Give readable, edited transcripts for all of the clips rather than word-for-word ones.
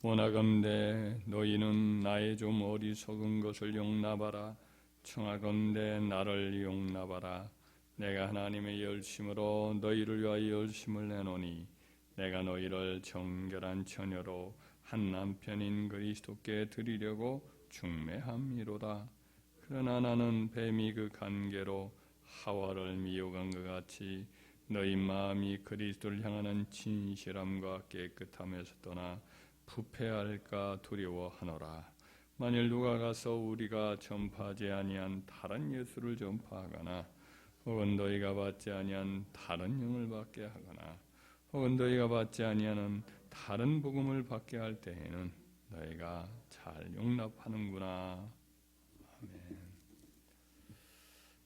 원하건대 너희는 나의 좀 어리석은 것을 용납하라. 청하건대 나를 용납하라. 내가 하나님의 열심으로 너희를 위하여 열심을 내노니 내가 너희를 정결한 처녀로 한 남편인 그리스도께 드리려고 중매함이로다. 그러나 나는 뱀이 그 관계로 하와를 미혹한 것 같이 너희 마음이 그리스도를 향하는 진실함과 깨끗함에서 떠나 부패할까 두려워하노라. 만일 누가 가서 우리가 전파하지 아니한 다른 예수를 전파하거나 혹은 너희가 받지 아니한 다른 영을 받게 하거나 혹은 너희가 받지 아니하는 다른 복음을 받게 할 때에는 너희가 잘 용납하는구나.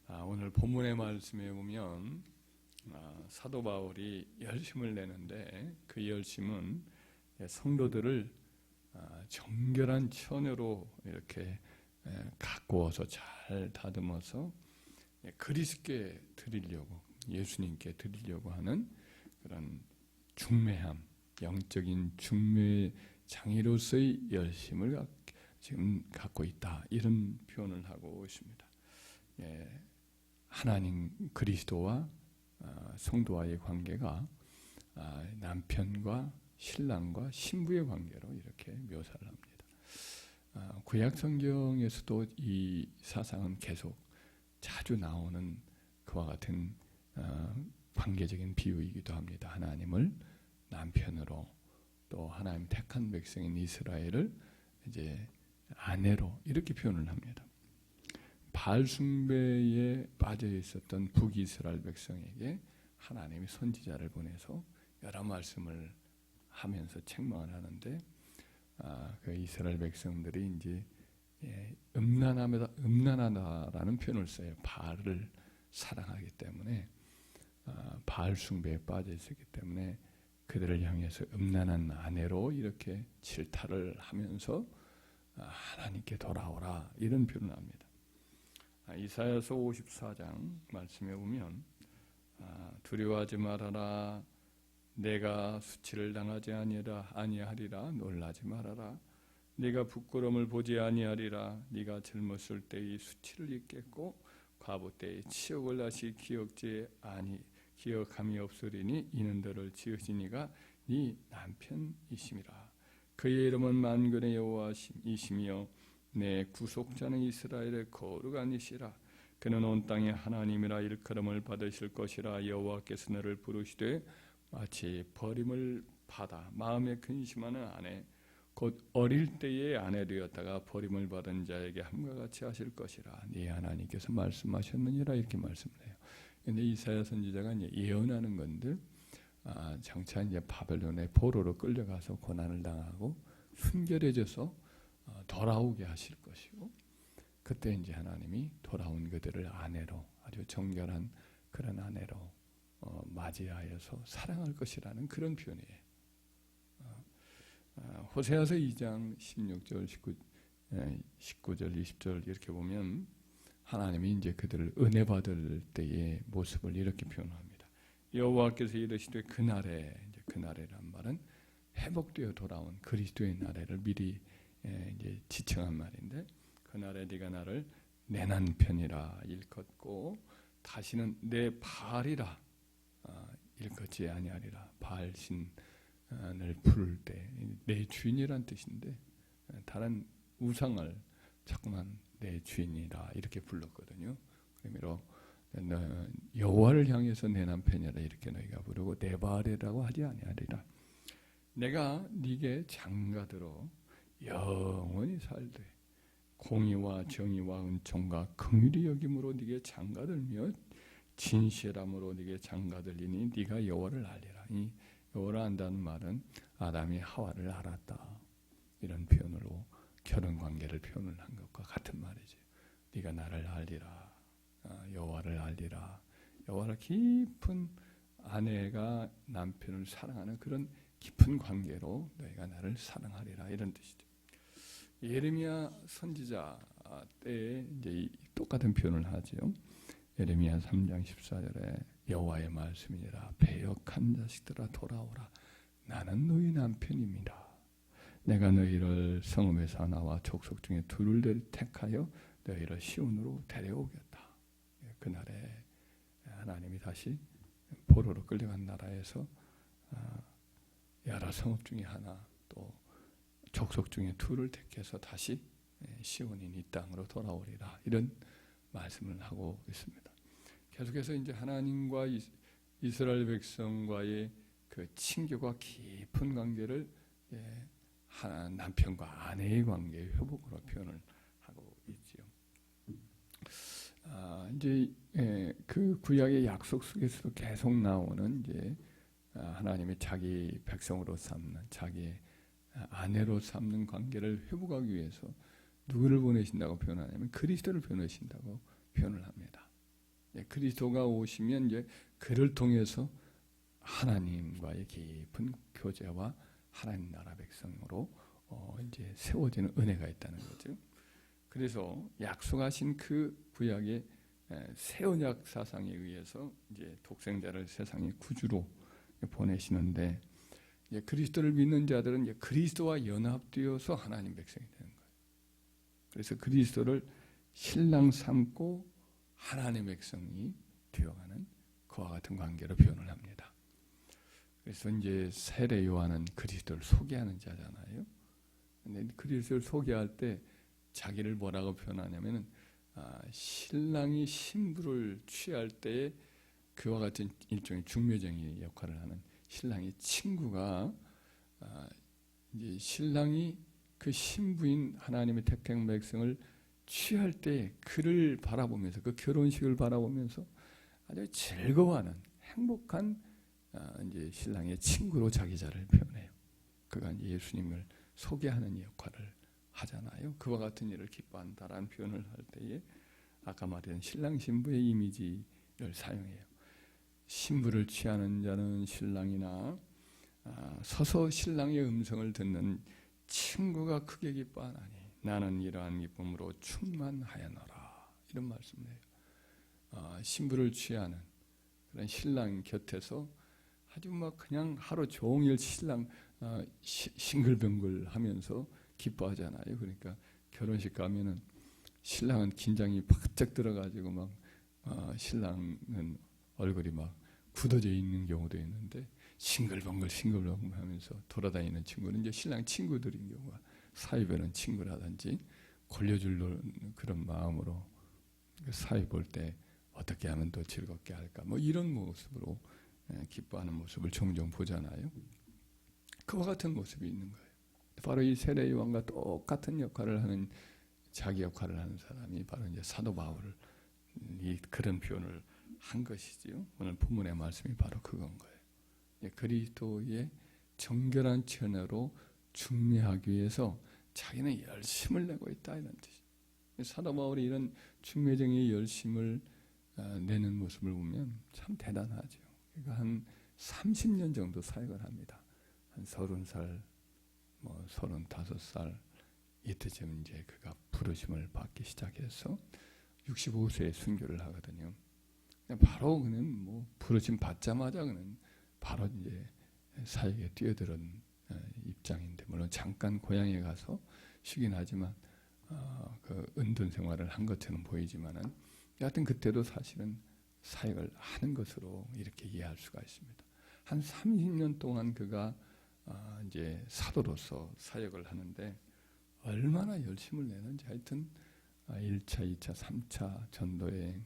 아멘. 오늘 본문의 말씀에 보면 사도 바울이 열심을 내는데 그 열심은 성도들을 정결한 처녀로 이렇게 가꾸어서 잘 다듬어서 그리스도께 드리려고, 예수님께 드리려고 하는 그런 중매함, 영적인 중매 장애로서의 열심을 지금 갖고 있다, 이런 표현을 하고 있습니다. 하나님 그리스도와 성도와의 관계가 남편과 신랑과 신부의 관계로 이렇게 묘사를 합니다. 구약 성경에서도 이 사상은 계속 자주 나오는 그와 같은 관계적인 비유이기도 합니다. 하나님을 남편으로, 또 하나님 택한 백성인 이스라엘을 이제 아내로 이렇게 표현을 합니다. 바알 숭배에 빠져 있었던 북이스라엘 백성에게 하나님이 선지자를 보내서 여러 말씀을 하면서 책망을 하는데, 그 이스라엘 백성들이 이제 음란하다라는 표현을 써요. 바알을 사랑하기 때문에, 바알 숭배에 빠져 있었기 때문에 그들을 향해서 음란한 아내로 이렇게 질타를 하면서 하나님께 돌아오라, 이런 표현을 합니다. 이사야서 54장 말씀에 보면 두려워하지 말아라. 내가 수치를 당하지 아니하리라. 놀라지 말아라. 네가 부끄러움을 보지 아니하리라. 네가 젊었을 때의 수치를 잊겠고 과부 때의 치욕을 다시 기억함이 없으리니 이는 너를 지으신 이가 네 남편이심이라. 그의 이름은 만군의 여호와이시며 내 구속자는 이스라엘의 거룩한 이시라. 그는 온 땅의 하나님이라 일컬음을 받으실 것이라. 여호와께서 너를 부르시되 마치 버림을 받아 마음에 근심하는 아내 곧 어릴 때의 아내 되었다가 버림을 받은 자에게 함과 같이 하실 것이라. 네 하나님께서 말씀하셨느니라, 이렇게 말씀을 해요. 근데 이사야 선지자가 이제 예언하는 건데, 장차 이제 바벨론의 포로로 끌려가서 고난을 당하고 순결해져서 돌아오게 하실 것이고, 그때 이제 하나님이 돌아온 그들을 아내로, 아주 정결한 그런 아내로 맞이하여서 사랑할 것이라는 그런 표현이에요. 호세아서 2장 16절, 19절, 20절 이렇게 보면 하나님이 이제 그들을 은혜 받을 때의 모습을 이렇게 표현합니다. 여호와께서 이르시되 그날에, 이제 그날에란 말은 회복되어 돌아온 그리스도의 날에를 미리 이제 지칭한 말인데, 그날에 네가 나를 내 남편이라 일컫고 다시는 내 바알이라 일컫지 아니하리라. 바알 신을 부를 때 내 주인이란 뜻인데, 다른 우상을 자꾸만 내 주인이라 이렇게 불렀거든요. 그러므로 여호와를 향해서 내 남편이라 이렇게 너희가 부르고 내 바알이라고 하지 아니하리라. 내가 네게 장가들어 영원히 살되 공의와 정의와 은총과 긍휼히 여김으로 네게 장가들며 진실함으로 네게 장가들리니 네가 여호와를 알리라. 이 여호와를 안다는 말은 아담이 하와를 알았다, 이런 표현으로 결혼 관계를 표현을 한 것과 같은 말이죠. 네가 나를 알리라, 여호와를 알리라. 여호와를 깊은 아내가 남편을 사랑하는 그런 깊은 관계로 너희가 나를 사랑하리라, 이런 뜻이죠. 예레미야 선지자 때에 이제 똑같은 표현을 하죠. 예레미야 3장 14절에 여호와의 말씀이니라. 배역한 자식들아 돌아오라. 나는 너희 남편입니다. 내가 너희를 성읍에서 나와 족속 중에 둘을 택하여 너희를 시온으로 데려오겠다. 그날에 하나님이 다시 포로로 끌려간 나라에서 여러 성읍 중에 하나 또 족속 중에 둘을 택해서 다시 시온인 이 땅으로 돌아오리라. 이런 말씀을 하고 있습니다. 계속해서 이제 하나님과 이스라엘 백성과의 그 친교가 깊은 관계를 남편과 아내의 관계의 회복으로 표현을 하고 있지요. 이제 그 구약의 약속 속에서도 계속 나오는 이제 하나님이 자기 백성으로 삼는 자기의 아내로 삼는 관계를 회복하기 위해서 누구를 보내신다고 표현하냐면 그리스도를 보내신다고 표현을 합니다. 그리스도가 오시면 이제 그를 통해서 하나님과의 깊은 교제와 하나님 나라 백성으로 이제 세워지는 은혜가 있다는 거죠. 그래서 약속하신 그 구약의 새 언약 사상에 의해서 이제 독생자를 세상의 구주로 보내시는데 이제 그리스도를 믿는 자들은 이제 그리스도와 연합되어서 하나님 백성이 되는 거예요. 그래서 그리스도를 신랑 삼고 하나님의 백성이 되어가는 그와 같은 관계로 표현을 합니다. 그래서 이제 세례 요한은 그리스도를 소개하는 자잖아요. 근데 그리스도를 소개할 때 자기를 뭐라고 표현하냐면은 신랑이 신부를 취할 때에 그와 같은 일종의 중매쟁이 역할을 하는 신랑의 친구가 이제 신랑이 그 신부인 하나님의 택한 백성을 취할 때 그를 바라보면서 그 결혼식을 바라보면서 아주 즐거워하는 행복한 이제 신랑의 친구로 자기 자를 표현해요. 그가 이제 예수님을 소개하는 역할을 하잖아요. 그와 같은 일을 기뻐한다라는 표현을 할 때에 아까 말한 신랑 신부의 이미지를 사용해요. 신부를 취하는 자는 신랑이나 서서 신랑의 음성을 듣는 친구가 크게 기뻐하나니 나는 이러한 기쁨으로 충만하였노라. 이런 말씀을 해요. 신부를 취하는 그런 신랑 곁에서 아주 막 그냥 하루 종일 신랑 싱글벙글 하면서 기뻐하잖아요. 그러니까 결혼식 가면은 신랑은 긴장이 바짝 들어가지고 막 신랑은 얼굴이 막 굳어져 있는 경우도 있는데 싱글벙글 하면서 돌아다니는 친구는 이제 신랑 친구들인 경우가 사이보는 친구라든지 골려줄 그런 마음으로 사이 볼 때 어떻게 하면 더 즐겁게 할까 뭐 이런 모습으로 기뻐하는 모습을 종종 보잖아요. 그와 같은 모습이 있는 거예요. 바로 이 세례 요한과 똑같은 역할을 하는 자기 역할을 하는 사람이 바로 이제 사도 바울이 그런 표현을 한 것이지요. 오늘 본문의 말씀이 바로 그건 거예요. 그리스도의 정결한 천으로 중매하기 위해서 자기는 열심을 내고 있다 이런 뜻이에요. 사도 바울이 이런 중매정의 열심을 내는 모습을 보면 참 대단하죠. 그러니까 한 30년 정도 사역을 합니다. 한 30살, 뭐 35살 이때쯤 이제 그가 부르심을 받기 시작해서 65세에 순교를 하거든요. 바로 그는 뭐 부르심 받자마자 그는 바로 이제 사역에 뛰어드는 입장인데 물론 잠깐 고향에 가서 쉬긴 하지만 그 은둔 생활을 한 것처럼 보이지만은 여하튼 그때도 사실은 사역을 하는 것으로 이렇게 이해할 수가 있습니다. 한 30년 동안 그가 이제 사도로서 사역을 하는데 얼마나 열심을 내는지 하여튼 1차, 2차, 3차 전도여행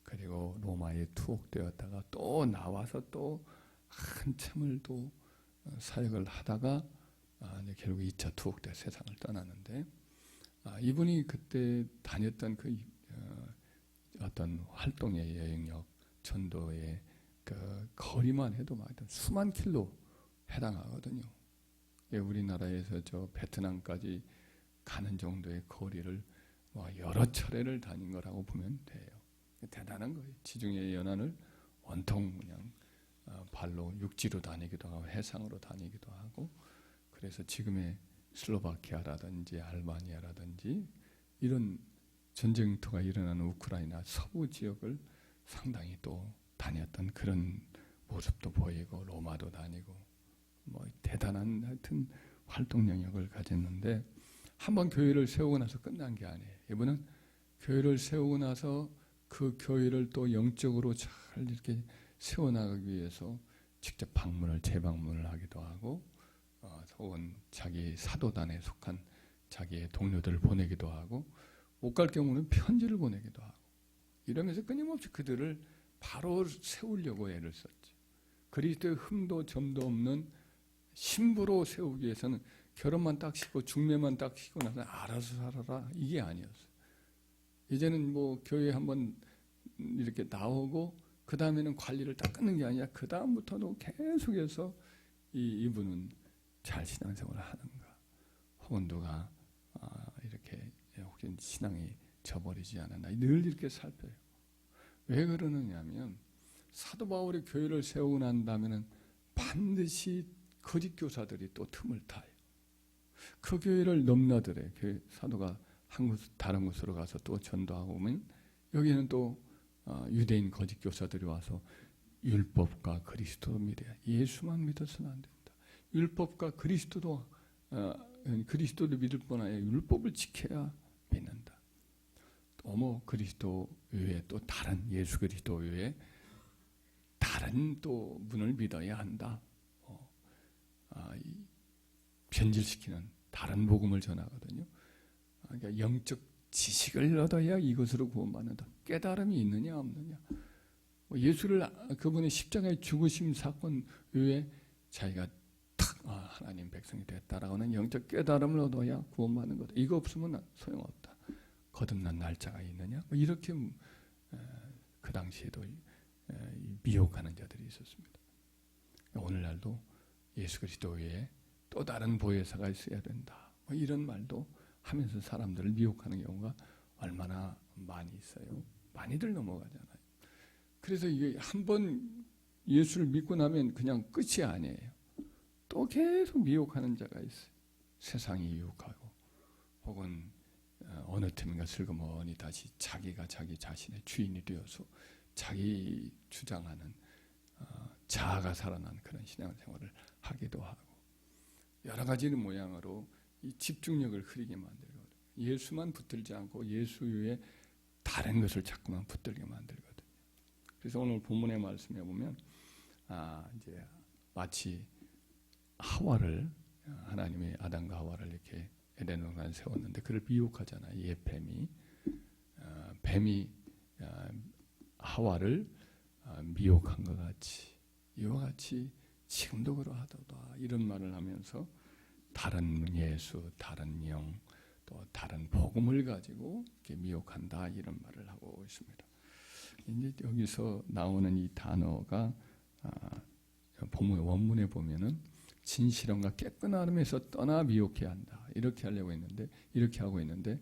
그리고 로마에 투옥되었다가 또 나와서 또 한참을 또 사역을 하다가 이제 결국 2차 투옥돼 세상을 떠나는데 이분이 그때 다녔던 그 어떤 활동의 여행력, 전도의 그 거리만 해도 막 수만 킬로 해당하거든요. 우리나라에서 저 베트남까지 가는 정도의 거리를 여러 차례를 다닌 거라고 보면 돼요. 대단한 거예요. 지중해 연안을 온통 그냥 발로 육지로 다니기도 하고 해상으로 다니기도 하고 그래서 지금의 슬로바키아라든지 알바니아라든지 이런 전쟁터가 일어나는 우크라이나 서부 지역을 상당히 또 다녔던 그런 모습도 보이고 로마도 다니고 뭐 대단한 하여튼 활동 영역을 가졌는데 한번 교회를 세우고 나서 끝난 게 아니에요. 이분은 교회를 세우고 나서 그 교회를 또 영적으로 잘 이렇게 세워나가기 위해서 직접 재방문을 하기도 하고 혹은 자기 사도단에 속한 자기의 동료들을 보내기도 하고 못 갈 경우는 편지를 보내기도 하고 이러면서 끊임없이 그들을 바로 세우려고 애를 썼죠. 그리스도의 흠도 점도 없는 신부로 세우기 위해서는 결혼만 딱 시고 중매만 딱 시고 나서 알아서 살아라 이게 아니었어요. 이제는 뭐 교회 한번 이렇게 나오고 그 다음에는 관리를 딱 끊는 게 아니라 그 다음부터도 계속해서 이분은 잘 신앙생활을 하는가 혹은 누가 이렇게 혹시 신앙이 저버리지 않았나 늘 이렇게 살펴요. 왜 그러느냐면 사도 바울이 교회를 세우고 난 다음에는 반드시 거짓 교사들이 또 틈을 타요. 그 교회를 넘나들어요. 사도가 다른 곳으로 가서 또 전도하고 오면 여기는 또 유대인 거짓 교사들이 와서 율법과 그리스도를 믿어야 예수만 믿어서는 안 된다. 율법과 그리스도도 믿을 뿐 아니라 율법을 지켜야 믿는다. 또 뭐 그리스도 외에 또 다른 예수 그리스도 외에 다른 또 분을 믿어야 한다. 변질시키는 다른 복음을 전하거든요. 그러니까 영적 지식을 얻어야 이것으로 구원받는다. 깨달음이 있느냐 없느냐. 그분의 십자가의 죽으심 사건 외에 자기가 하나님 백성이 됐다라고 하는 영적 깨달음을 얻어야 구원받는 거다. 이거 없으면 소용없다. 거듭난 날짜가 있느냐? 이렇게 그 당시에도 미혹하는 자들이 있었습니다. 오늘날도 예수 그리스도 외에 또 다른 보혜사가 있어야 된다. 이런 말도 하면서 사람들을 미혹하는 경우가 얼마나 많이 있어요. 많이들 넘어가잖아요. 그래서 이게 한번 예수를 믿고 나면 그냥 끝이 아니에요. 또 계속 미혹하는 자가 있어요. 세상이 유혹하고 혹은 어느 틈인가 슬그머니 다시 자기가 자기 자신의 주인이 되어서 자기 주장하는 자아가 살아난 그런 신앙생활을 하기도 하고 여러 가지 모양으로 이 집중력을 흐리게 만들거든요. 예수만 붙들지 않고 예수 외에 다른 것을 자꾸만 붙들게 만들거든요. 그래서 오늘 본문의 말씀에 보면 이제 마치 하와를 하나님이 아담과 하와를 이렇게 에덴 동산에 세웠는데 그를 미혹하잖아요. 옛 뱀이 하와를 미혹한 것 같이 이와 같이 지금도 그러하도다 이런 말을 하면서 다른 예수, 다른 영, 또 다른 복음을 가지고 이렇게 미혹한다 이런 말을 하고 있습니다. 이제 여기서 나오는 이 단어가 본문 원문에 보면은 진실함과 깨끗함에서 떠나 미혹해 한다 이렇게 하려고 했는데 이렇게 하고 있는데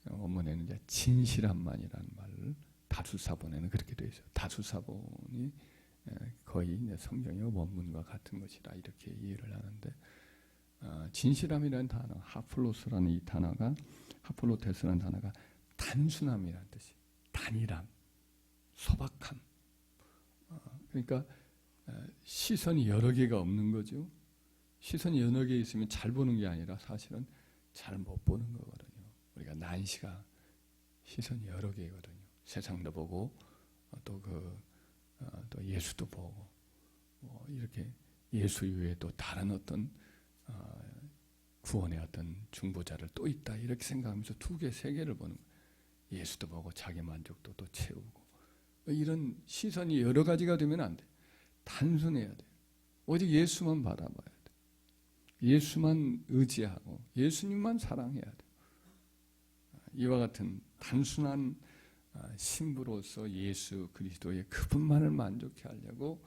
원문에는 이제 진실함만이라는 말을 다수사본에는 그렇게 되어 있어요. 다수사본이 거의 이제 성경의 원문과 같은 것이라 이렇게 이해를 하는데 진실함이라는 단어, 하플로스라는 이 단어가 하플로테스라는 단어가 단순함이라는 뜻이, 단일함, 소박함. 그러니까 시선이 여러 개가 없는 거죠. 시선이 여러 개 있으면 잘 보는 게 아니라 사실은 잘 못 보는 거거든요. 우리가 난시가 시선이 여러 개거든요. 세상도 보고 또 예수도 보고 이렇게 예수 이외에 또 다른 어떤 구원의 어떤 중보자를 또 있다 이렇게 생각하면서 두 개, 세 개를 보는 거예요. 예수도 보고 자기 만족도 또 채우고 이런 시선이 여러 가지가 되면 안 돼. 단순해야 돼. 오직 예수만 바라봐야 돼. 예수만 의지하고 예수님만 사랑해야 돼. 이와 같은 단순한 신부로서 예수 그리스도의 그분만을 만족해 하려고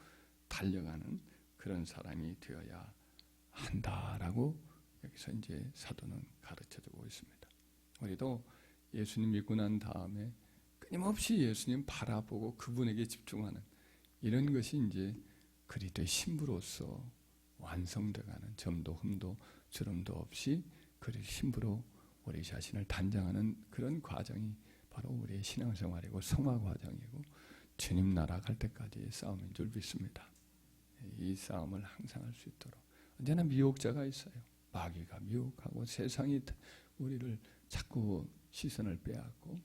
달려가는 그런 사람이 되어야 한다라고 여기서 이제 사도는 가르쳐주고 있습니다. 우리도 예수님 믿고 난 다음에 끊임없이 예수님 바라보고 그분에게 집중하는 이런 것이 이제 그리스도의 신부로서 완성돼가는 점도 흠도 주름도 없이 그리스도의 신부로 우리 자신을 단장하는 그런 과정이 바로 우리의 신앙생활이고 성화 과정이고 주님 나라 갈 때까지의 싸움인 줄 믿습니다. 이 싸움을 항상 할 수 있도록 언제나 미혹자가 있어요. 마귀가 미혹하고 세상이 우리를 자꾸 시선을 빼앗고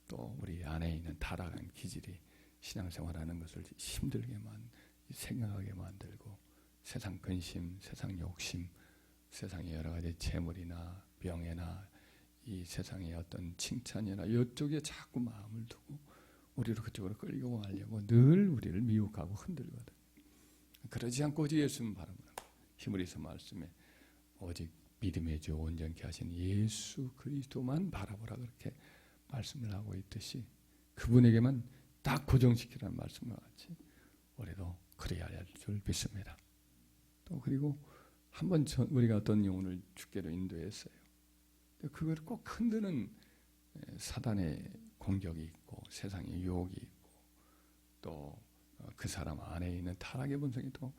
또 우리 안에 있는 타락한 기질이 신앙생활하는 것을 힘들게 생각하게 만들고 세상 근심, 세상 욕심, 세상의 여러 가지 재물이나 명예나 이 세상의 어떤 칭찬이나 이쪽에 자꾸 마음을 두고 우리를 그쪽으로 끌고 가려고 늘 우리를 미혹하고 흔들거든. 그러지 않고 오직 예수님 바라보는 거. 히브리서 말씀에 오직 믿음의 주 온전케 하신 예수 그리스도만 바라보라 그렇게 말씀을 하고 있듯이 그분에게만 딱 고정시키라는 말씀과 같이 우리도 그래야 할 줄 믿습니다. 또 그리고 한번 우리가 어떤 영혼을 주께로 인도했어요. 그걸 꼭 흔드는 사단의 공격이 있고 세상의 유혹이 있고 또 그 사람 안에 있는 타락의 본성이 또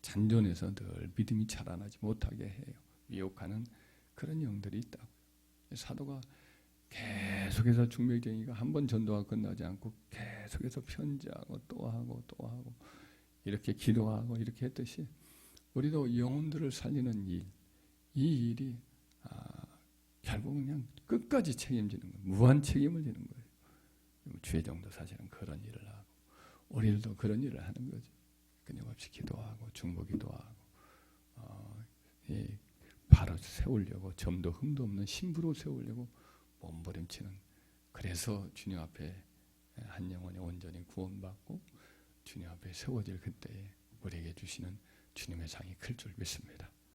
잔존해서 늘 믿음이 자라나지 못하게 해요. 미혹하는 그런 영들이 있다고요. 사도가 계속해서 중매쟁이가 한 번 전도가 끝나지 않고 계속해서 편지하고 또 하고 또 하고 이렇게 기도하고 이렇게 했듯이 우리도 영혼들을 살리는 일, 이 일이 결국은 그냥 끝까지 책임지는 거예요. 무한 책임을 지는 거예요. 주의종도 사실은 그런 일을 하고 우리들도 그런 일을 하는 거죠. 끊임없이 기도하고 중보기도 하고 바로 세우려고 점도 흠도 없는 신부로 세우려고 몸부림치는 그래서 주님 앞에 한 영혼이 온전히 구원받고 주님 앞에 세워질 그때에 우리에게 주시는 주님의 상이 클 줄 믿습니다.